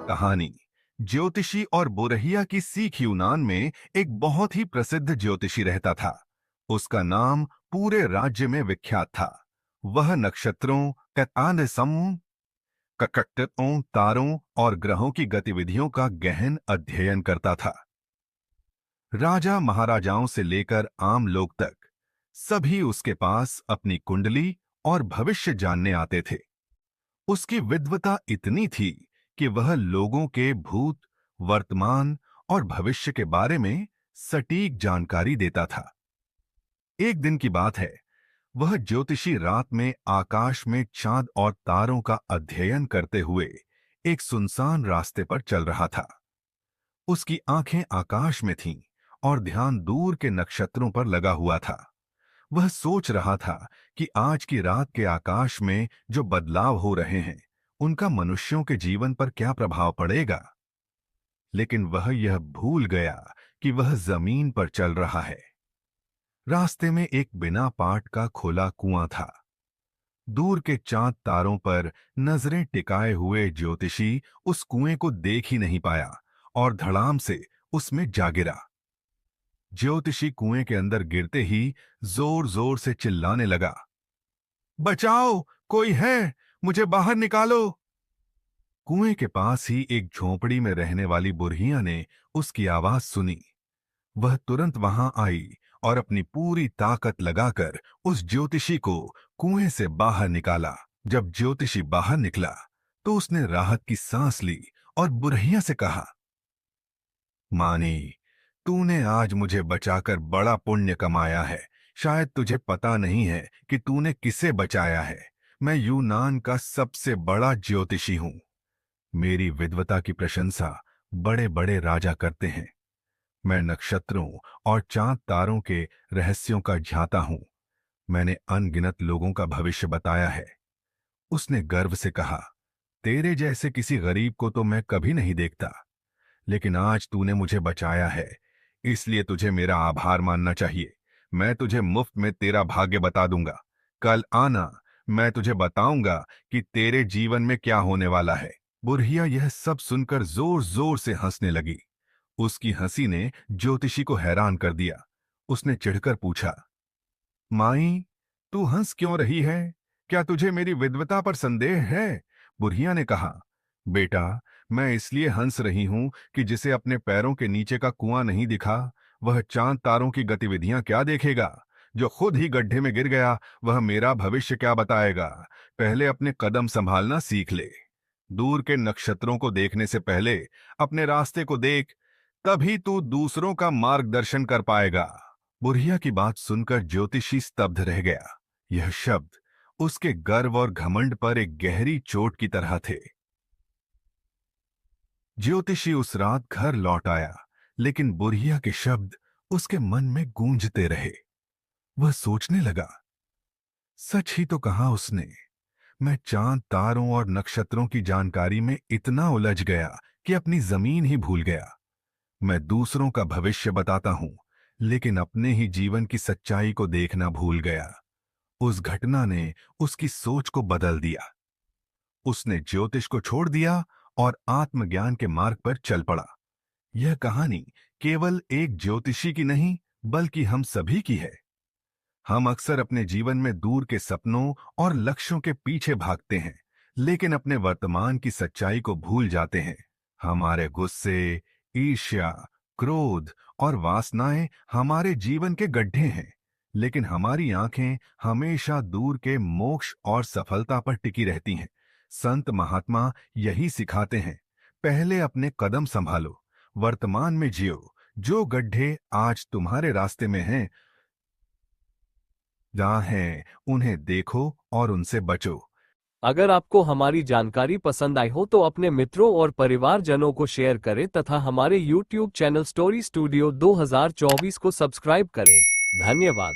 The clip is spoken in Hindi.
कहानी। ज्योतिषी और बुरहिया की सीख यूनान में एक बहुत ही प्रसिद्ध ज्योतिषी रहता था। उसका नाम पूरे राज्य में विख्यात था। वह नक्षत्रों, ककटों, तारों और ग्रहों की गतिविधियों का गहन अध्ययन करता था। राजा महाराजाओं से लेकर आम लोग तक सभी उसके पास अपनी कुंडली और भविष्य जानने आते थे। उसकी विद्वता इतनी थी कि वह लोगों के भूत, वर्तमान और भविष्य के बारे में सटीक जानकारी देता था। एक दिन की बात है, वह ज्योतिषी रात में आकाश में चांद और तारों का अध्ययन करते हुए एक सुनसान रास्ते पर चल रहा था। उसकी आंखें आकाश में थीं और ध्यान दूर के नक्षत्रों पर लगा हुआ था। वह सोच रहा था कि आज की रात के आकाश में जो बदलाव हो रहे हैं, उनका मनुष्यों के जीवन पर क्या प्रभाव पड़ेगा। लेकिन वह यह भूल गया कि वह जमीन पर चल रहा है। रास्ते में एक बिना पाट का खुला कुआं था। दूर के चांद तारों पर नजरें टिकाए हुए ज्योतिषी उस कुएं को देख ही नहीं पाया और धड़ाम से उसमें जा गिरा। ज्योतिषी कुएं के अंदर गिरते ही जोर जोर से चिल्लाने लगा, बचाओ, कोई है, मुझे बाहर निकालो। कुएं के पास ही एक झोंपड़ी में रहने वाली बुरहिया ने उसकी आवाज सुनी। वह तुरंत वहां आई और अपनी पूरी ताकत लगाकर उस ज्योतिषी को कुएं से बाहर निकाला। जब ज्योतिषी बाहर निकला तो उसने राहत की सांस ली और बुरहिया से कहा, मानी, तूने आज मुझे बचाकर बड़ा पुण्य कमाया है। शायद तुझे पता नहीं है कि तूने किसे बचाया है। मैं यूनान का सबसे बड़ा ज्योतिषी हूं। मेरी विद्वता की प्रशंसा बड़े बड़े राजा करते हैं। मैं नक्षत्रों और चांद तारों के रहस्यों का ज्ञाता हूं। मैंने अनगिनत लोगों का भविष्य बताया है। उसने गर्व से कहा, तेरे जैसे किसी गरीब को तो मैं कभी नहीं देखता, लेकिन आज तूने मुझे बचाया है, इसलिए तुझे मेरा आभार मानना चाहिए। मैं तुझे मुफ्त में तेरा भाग्य बता दूंगा। कल आना, मैं तुझे बताऊंगा कि तेरे जीवन में क्या होने वाला है। बुरहिया यह सब सुनकर जोर जोर से हंसने लगी। उसकी हंसी ने ज्योतिषी को हैरान कर दिया। उसने चिढ़कर पूछा, माई, तू हंस क्यों रही है? क्या तुझे मेरी विद्वता पर संदेह है? बुरहिया ने कहा, बेटा, मैं इसलिए हंस रही हूं कि जिसे अपने पैरों के नीचे का कुआं नहीं दिखा, वह चांद तारों की गतिविधियां क्या देखेगा? जो खुद ही गड्ढे में गिर गया, वह मेरा भविष्य क्या बताएगा? पहले अपने कदम संभालना सीख ले। दूर के नक्षत्रों को देखने से पहले अपने रास्ते को देख, तभी तू दूसरों का मार्गदर्शन कर पाएगा। बुरहिया की बात सुनकर ज्योतिषी स्तब्ध रह गया। यह शब्द उसके गर्व और घमंड पर एक गहरी चोट की तरह थे। ज्योतिषी उस रात घर लौट आया, लेकिन बुरहिया के शब्द उसके मन में गूंजते रहे। वह सोचने लगा, सच ही तो कहा उसने। मैं चांद, तारों और नक्षत्रों की जानकारी में इतना उलझ गया कि अपनी जमीन ही भूल गया। मैं दूसरों का भविष्य बताता हूं, लेकिन अपने ही जीवन की सच्चाई को देखना भूल गया। उस घटना ने उसकी सोच को बदल दिया। उसने ज्योतिष को छोड़ दिया और आत्मज्ञान के मार्ग पर चल पड़ा। यह कहानी केवल एक ज्योतिषी की नहीं, बल्कि हम सभी की है। हम अक्सर अपने जीवन में दूर के सपनों और लक्ष्यों के पीछे भागते हैं, लेकिन अपने वर्तमान की सच्चाई को भूल जाते हैं। हमारे गुस्से, ईर्ष्या, क्रोध और वासनाएं हमारे जीवन के गड्ढे हैं, लेकिन हमारी आंखें हमेशा दूर के मोक्ष और सफलता पर टिकी रहती हैं। संत महात्मा यही सिखाते हैं, पहले अपने कदम संभालो, वर्तमान में जियो। जो गड्ढे आज तुम्हारे रास्ते में हैं, जहां हैं, उन्हें देखो और उनसे बचो। अगर आपको हमारी जानकारी पसंद आई हो तो अपने मित्रों और परिवारजनों को शेयर करें तथा हमारे YouTube चैनल स्टोरी स्टूडियो 2024 को सब्सक्राइब करें। धन्यवाद।